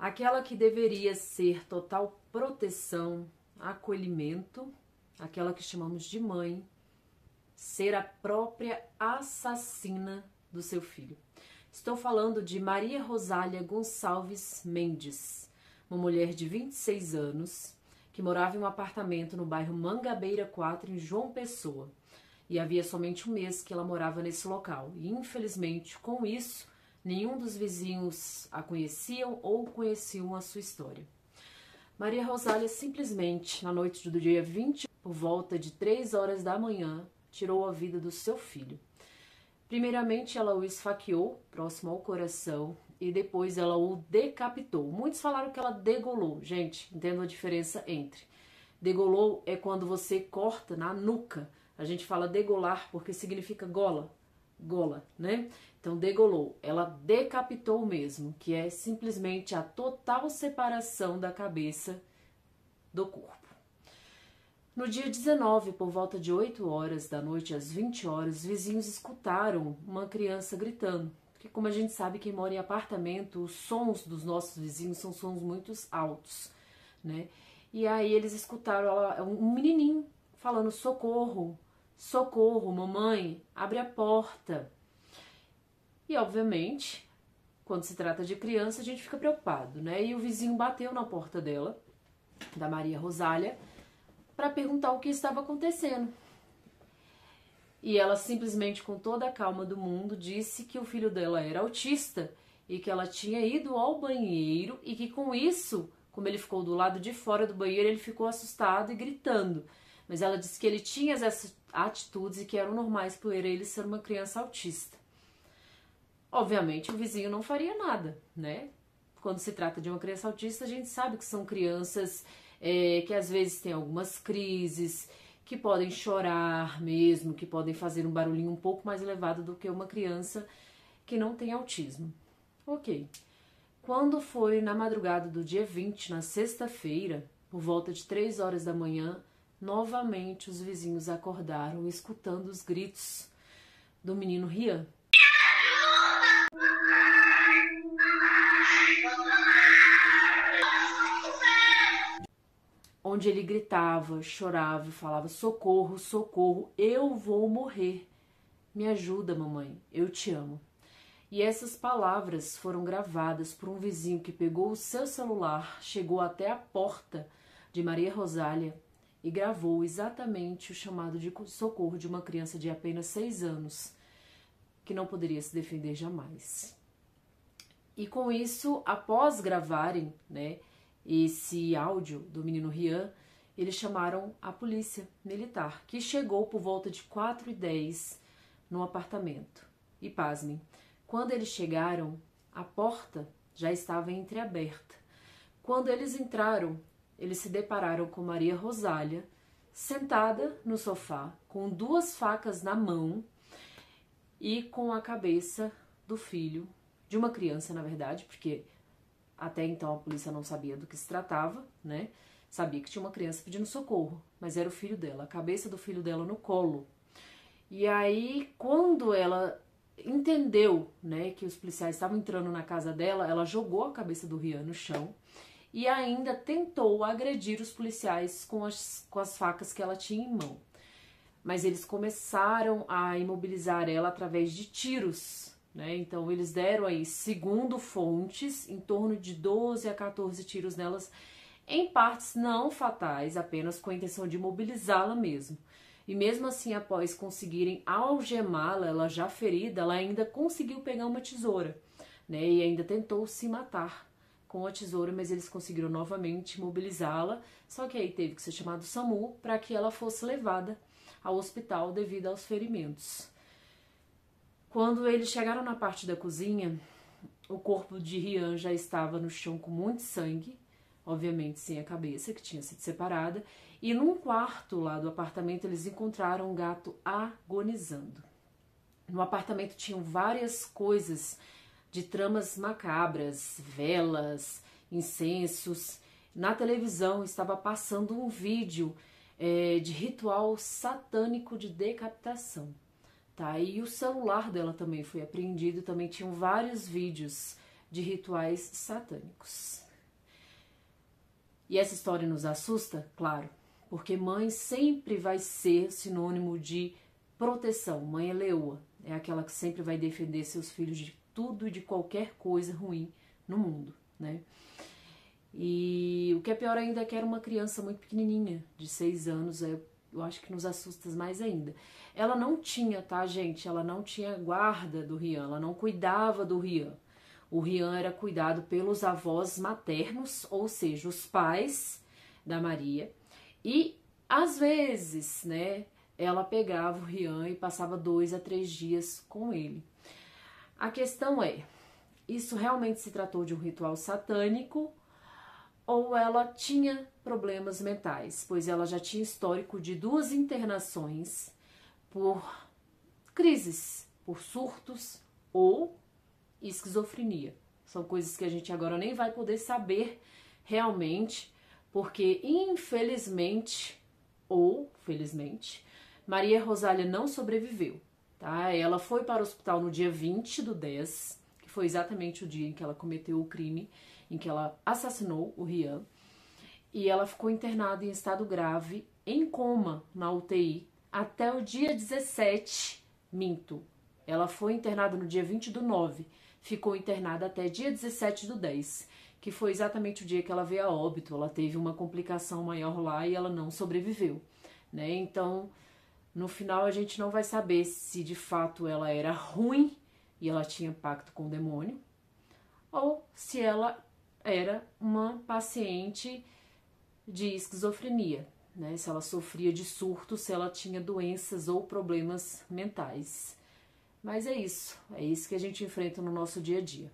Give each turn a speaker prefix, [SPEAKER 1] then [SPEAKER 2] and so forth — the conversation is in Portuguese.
[SPEAKER 1] Aquela que deveria ser total proteção, acolhimento, aquela que chamamos de mãe, ser a própria assassina do seu filho. Estou falando de Maria Rosália Gonçalves Mendes, uma mulher de 26 anos, que morava em um apartamento no bairro Mangabeira 4, em João Pessoa. E havia somente um mês que ela morava nesse local. E, infelizmente, com isso, nenhum dos vizinhos a conheciam ou conheciam a sua história. Maria Rosália simplesmente, na noite do dia 20, por volta de 3 horas da manhã, tirou a vida do seu filho. Primeiramente, ela o esfaqueou próximo ao coração e depois ela o decapitou. Muitos falaram que ela degolou. Gente, entendo a diferença entre. Degolou é quando você corta na nuca. A gente fala degolar porque significa gola, né? Então, degolou. Ela decapitou mesmo, que é simplesmente a total separação da cabeça do corpo. No dia 19, por volta de 8 horas da noite às 20 horas, vizinhos escutaram uma criança gritando. Porque, como a gente sabe, quem mora em apartamento, os sons dos nossos vizinhos são sons muito altos, né? E aí eles escutaram um menininho falando: socorro, socorro, mamãe, abre a porta. E, obviamente, quando se trata de criança, a gente fica preocupado, né? E o vizinho bateu na porta dela, da Maria Rosália, para perguntar o que estava acontecendo. E ela simplesmente, com toda a calma do mundo, disse que o filho dela era autista e que ela tinha ido ao banheiro e que com isso, como ele ficou do lado de fora do banheiro, ele ficou assustado e gritando. Mas ela disse que ele tinha essas atitudes e que eram normais por ele ser uma criança autista. Obviamente, o vizinho não faria nada, né? Quando se trata de uma criança autista, a gente sabe que são crianças que às vezes têm algumas crises, que podem chorar mesmo, que podem fazer um barulhinho um pouco mais elevado do que uma criança que não tem autismo. Ok. Quando foi na madrugada do dia 20, na sexta-feira, por volta de 3 horas da manhã, novamente os vizinhos acordaram escutando os gritos do menino Rian. Onde ele gritava, chorava e falava: socorro, socorro, eu vou morrer. Me ajuda, mamãe, eu te amo. E essas palavras foram gravadas por um vizinho que pegou o seu celular, chegou até a porta de Maria Rosália e gravou exatamente o chamado de socorro de uma criança de apenas 6 anos, que não poderia se defender jamais. E com isso, após gravarem, né, esse áudio do menino Rian, eles chamaram a polícia militar, que chegou por volta de 4h10 no apartamento. E pasmem, quando eles chegaram, a porta já estava entreaberta. Quando eles entraram, eles se depararam com Maria Rosália, sentada no sofá, com 2 facas na mão e com a cabeça do filho, de uma criança, na verdade, porque até então a polícia não sabia do que se tratava, né? Sabia que tinha uma criança pedindo socorro, mas era o filho dela, a cabeça do filho dela no colo. E aí, quando ela entendeu, né, que os policiais estavam entrando na casa dela, ela jogou a cabeça do Rian no chão e ainda tentou agredir os policiais com as facas que ela tinha em mão. Mas eles começaram a imobilizar ela através de tiros, né? Então eles deram aí, segundo fontes, em torno de 12 a 14 tiros nelas, em partes não fatais, apenas com a intenção de imobilizá-la mesmo. E mesmo assim, após conseguirem algemá-la, ela já ferida, ela ainda conseguiu pegar uma tesoura, né? E ainda tentou se matar com a tesoura, mas eles conseguiram novamente imobilizá-la, só que aí teve que ser chamado SAMU para que ela fosse levada ao hospital devido aos ferimentos. Quando eles chegaram na parte da cozinha, o corpo de Rian já estava no chão com muito sangue, obviamente sem a cabeça, que tinha sido separada, e num quarto lá do apartamento eles encontraram um gato agonizando. No apartamento tinham várias coisas de tramas macabras, velas, incensos. Na televisão estava passando um vídeo de ritual satânico de decapitação. Tá? E o celular dela também foi apreendido, também tinham vários vídeos de rituais satânicos. E essa história nos assusta? Claro, porque mãe sempre vai ser sinônimo de proteção. Mãe é leoa, é aquela que sempre vai defender seus filhos de tudo e de qualquer coisa ruim no mundo, né? E o que é pior ainda é que era uma criança muito pequenininha, de 6 anos, eu acho que nos assusta mais ainda. Ela não tinha, tá, gente? Ela não tinha guarda do Rian, ela não cuidava do Rian. O Rian era cuidado pelos avós maternos, ou seja, os pais da Maria. E, às vezes, né, ela pegava o Rian e passava 2 a 3 dias com ele. A questão é, isso realmente se tratou de um ritual satânico ou ela tinha problemas mentais? Pois ela já tinha histórico de 2 internações por crises, por surtos ou esquizofrenia. São coisas que a gente agora nem vai poder saber realmente, porque infelizmente ou felizmente, Maria Rosália não sobreviveu, tá? Ela foi para o hospital no dia 20/10, que foi exatamente o dia em que ela cometeu o crime, em que ela assassinou o Rian, e ela ficou internada em estado grave, em coma, na UTI, até o dia 17, ela foi internada no dia 20/9, ficou internada até dia 17/10, que foi exatamente o dia que ela veio a óbito. Ela teve uma complicação maior lá e ela não sobreviveu, né? Então, no final a gente não vai saber se de fato ela era ruim e ela tinha pacto com o demônio, ou se ela era uma paciente de esquizofrenia, né? Se ela sofria de surto, se ela tinha doenças ou problemas mentais. Mas é isso que a gente enfrenta no nosso dia a dia.